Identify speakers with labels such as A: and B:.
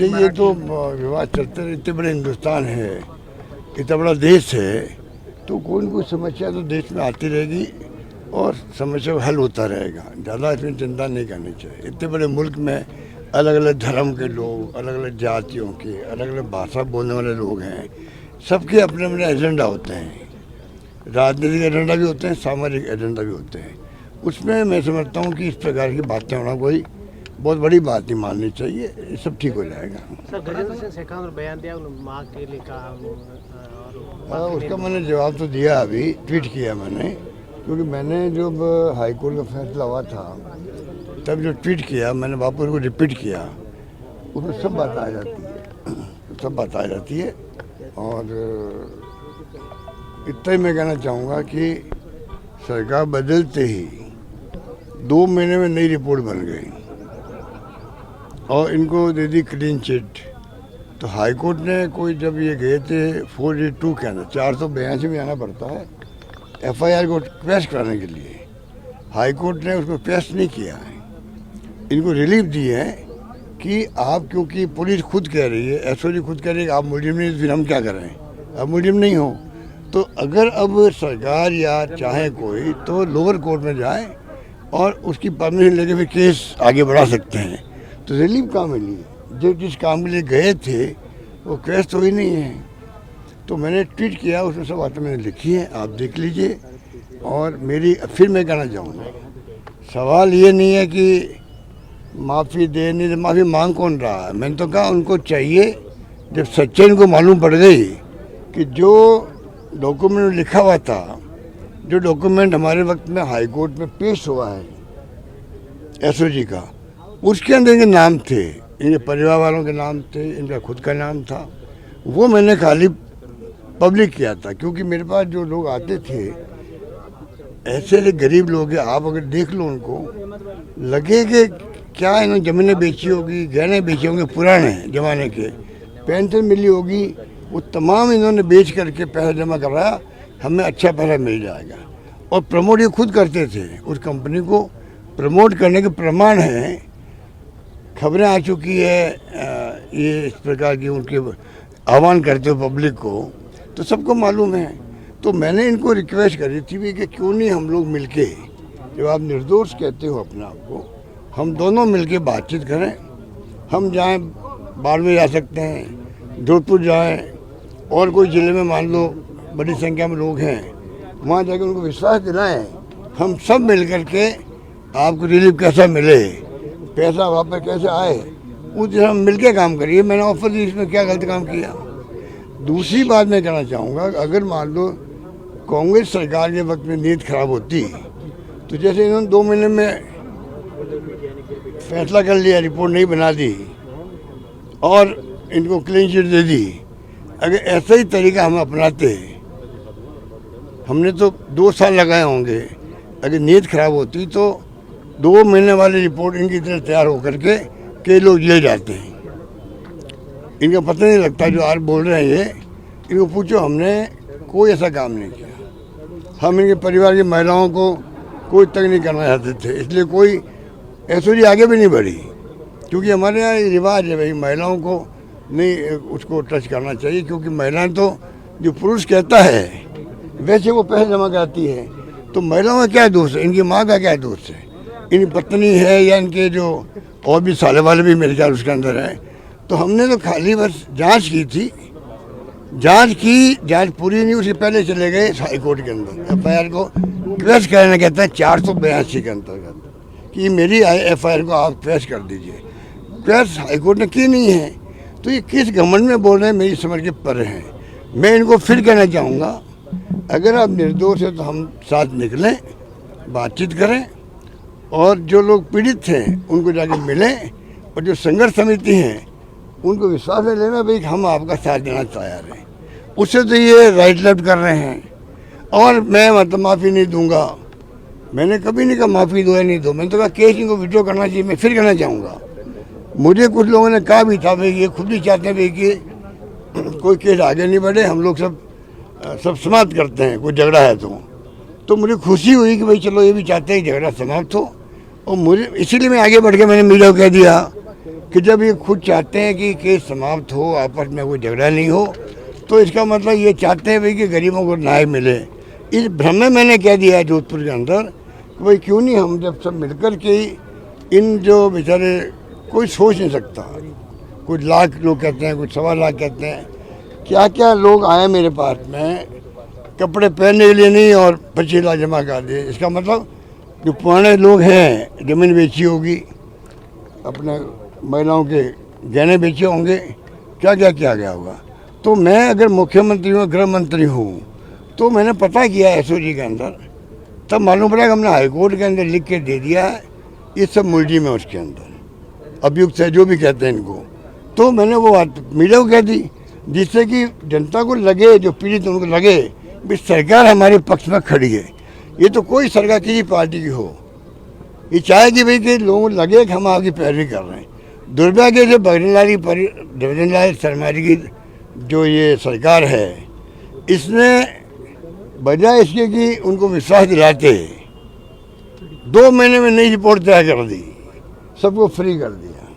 A: ये तो विवाद चलते रहे। इतने बड़े हिंदुस्तान है, इतना बड़ा देश है, तो कोई न कोई समस्या तो देश में आती रहेगी और समस्या का हल होता रहेगा। ज़्यादा इसमें चिंता नहीं करनी चाहिए। इतने बड़े मुल्क में अलग अलग धर्म के लोग, अलग अलग जातियों के, अलग अलग भाषा बोलने वाले लोग हैं। सबके अपने अपने एजेंडा होते हैं, राजनीतिक एजेंडा भी होते हैं, सामाजिक एजेंडा भी होते हैं। उसमें मैं समझता हूँ कि इस प्रकार की बातें होना कोई बहुत बड़ी बात नहीं माननी चाहिए। ये सब ठीक हो जाएगा।
B: सर, गजेंद्र सिंह शेखावत ने बयान दिया, माँ के लिए कहा और
A: उसका मैंने जवाब तो दिया, अभी ट्वीट किया मैंने, क्योंकि मैंने जब हाईकोर्ट का फैसला हुआ था तब जो ट्वीट किया मैंने वापस को रिपीट किया, उसमें सब बात आ जाती है, सब बात आ जाती है। और इतना ही मैं कहना चाहूँगा कि सरकार बदलते ही 2 महीने में नई रिपोर्ट बन गई और इनको दे दी क्लीन चिट। तो हाईकोर्ट ने कोई जब ये गए थे 482 के अंदर 482 में आना पड़ता है एफआईआर को पेश कराने के लिए, हाईकोर्ट ने उसको पेश नहीं किया है। इनको रिलीफ दी है कि आप, क्योंकि पुलिस खुद कह रही है, एसओजी खुद कह रही है कि आप मुलजिम नहीं, फिर हम क्या करें, आप मुलजिम नहीं हो। तो अगर अब सरकार या चाहे कोई तो लोअर कोर्ट में जाए और उसकी परमिशन लेके फिर केस आगे बढ़ा सकते हैं। तो रिलीफ कहाँ मिली? जो जिस काम के लिए गए थे वो केस तो ही नहीं है। तो मैंने ट्वीट किया, उसमें सब बातें मैंने लिखी हैं, आप देख लीजिए। और मेरी फिर मैं कहना चाहूँगा, सवाल ये नहीं है कि माफ़ी दे नहीं दे, माफ़ी मांग कौन रहा है। मैंने तो कहा उनको चाहिए, जब सच्चाई इनको मालूम पड़ गई कि जो डॉक्यूमेंट लिखा हुआ था, जो डॉक्यूमेंट हमारे वक्त में हाईकोर्ट में पेश हुआ है एसओजी का, उसके अंदर इनके नाम थे, इनके परिवार वालों के नाम थे, इनका खुद का नाम था, वो मैंने खाली पब्लिक किया था। क्योंकि मेरे पास जो लोग आते थे ऐसे गरीब लोग हैं, आप अगर देख लो उनको लगे कि क्या इन्होंने ज़मीनें बेची होगी, गहने बेचे होंगे पुराने ज़माने के, पेंशन मिली होगी, वो तमाम इन्होंने बेच करके पैसा जमा कराया, हमें अच्छा पैसा मिल जाएगा। और प्रमोट ये खुद करते थे, उस कंपनी को प्रमोट करने के प्रमाण हैं, खबरें आ चुकी है, ये इस प्रकार की उनके आह्वान करते हो पब्लिक को, तो सबको मालूम है। तो मैंने इनको रिक्वेस्ट करी थी भी कि क्यों नहीं हम लोग मिलके, जब आप निर्दोष कहते हो अपने आप को, हम दोनों मिलके बातचीत करें। हम जाएं, बाड़मेर जा सकते हैं, जोधपुर जाएं, और कोई ज़िले में मान लो बड़ी संख्या में लोग हैं, वहाँ जाकर उनको विश्वास दिलाएं, हम सब मिल कर के आपको रिलीफ कैसा मिले, पैसा वापस कैसे आए, उस दिन हम मिलके काम करिए। मैंने ऑफर दी, इसमें क्या गलत काम किया। दूसरी बात मैं कहना चाहूँगा, अगर मान लो कांग्रेस सरकार के वक्त में नीयत खराब होती, तो जैसे इन्होंने 2 महीने में फैसला कर लिया, रिपोर्ट नहीं बना दी और इनको क्लीन चिट दे दी, अगर ऐसा ही तरीका हम अपनाते, हमने तो 2 साल लगाए होंगे, अगर नीयत खराब होती तो 2 महीने वाली रिपोर्ट इनकी तरह तैयार होकर के कई लोग ले जाते हैं। इनका पता नहीं लगता जो आज बोल रहे हैं ये, इनको पूछो, हमने कोई ऐसा काम नहीं किया। हम इनके परिवार की महिलाओं को कोई तक नहीं करना चाहते थे, इसलिए कोई एसओजी आगे भी नहीं बढ़ी, क्योंकि हमारे यहाँ रिवाज है भाई, महिलाओं को नहीं उसको टच करना चाहिए, क्योंकि महिलाएं तो जो पुरुष कहता है वैसे वो पैसे जमा कराती है। तो महिलाओं का क्या दोष है, इनकी माँ का क्या दोष है, इनकी पत्नी है या इनके जो और भी साले वाले भी मेरे ख्याल उसके अंदर है। तो हमने तो खाली बस जांच की थी, जांच पूरी नहीं, उसके पहले चले गए हाईकोर्ट के अंदर एफआईआर को पेश करने, कहते हैं 482 के अंतर्गत कि मेरी एफआईआर को आप पेश कर दीजिए। पेश हाईकोर्ट ने की नहीं है, तो ये किस घमंड में बोल रहे हैं, मेरी समझ के परे हैं। मैं इनको फिर कहना चाहूँगा, अगर आप निर्दोष हैं तो हम साथ निकलें, बातचीत करें, और जो लोग पीड़ित हैं उनको जाके मिलें, और जो संघर्ष समिति हैं उनको विश्वास में लेना भाई हम आपका साथ देना तैयार हैं। उससे तो ये राइट लेफ्ट कर रहे हैं। और मैं मतलब माफ़ी नहीं दूंगा, मैंने कभी नहीं कहा माफ़ी दो या नहीं दो, मैंने तो कहा केस इनको विड्रॉ करना चाहिए। मैं फिर कहना चाहूँगा, मुझे कुछ लोगों ने कहा भी था भाई ये खुद ही चाहते हैं भाई कि कोई केस आगे नहीं बढ़े, हम लोग सब समाप्त करते हैं, कोई झगड़ा है तो मुझे खुशी हुई कि भाई चलो ये भी चाहते हैं झगड़ा समाप्त हो। और मुझे इसीलिए मैं आगे बढ़ के मैंने मीडिया को कह दिया कि जब ये खुद चाहते हैं कि केस समाप्त हो, आपस में कोई झगड़ा नहीं हो, तो इसका मतलब ये चाहते हैं भाई कि गरीबों को न्याय मिले। इस भ्रम में मैंने कह दिया है जोधपुर के अंदर कि भाई क्यों नहीं हम जब सब मिलकर के इन जो बेचारे कोई सोच नहीं सकता, कुछ लाख लोग कहते हैं, कुछ 1.25 लाख कहते हैं, क्या क्या लोग आए मेरे पास में कपड़े पहनने के लिए नहीं और 25 लाख जमा कर दिए। इसका मतलब जो पुराने लोग हैं ज़मीन बेची होगी, अपने महिलाओं के गहने बेचे होंगे, क्या क्या किया गया होगा। तो मैं अगर मुख्यमंत्री हूँ, गृह मंत्री हूँ, तो मैंने पता किया एसओजी के अंदर, तब मालूम पड़ा कि हमने हाईकोर्ट के अंदर लिख के दे दिया है ये सब मुलजिम है उसके अंदर, अभियुक्त है जो भी कहते हैं इनको। तो मैंने वो बात मीडिया को कह दी जिससे कि जनता को लगे, जो पीड़ित उनको लगे भी सरकार हमारे पक्ष में खड़ी है। ये तो कोई सरकार किसी पार्टी की हो, ये चाहेगी भाई कि लोगों को लगे कि हम आपकी पैरवी कर रहे हैं। दुर्भाग्य से भजनलाल शर्मा जी की जो ये सरकार है, इसने बजाय इसके कि उनको विश्वास दिलाते 2 महीने में नई रिपोर्ट तैयार कर दी, सबको फ्री कर दिया।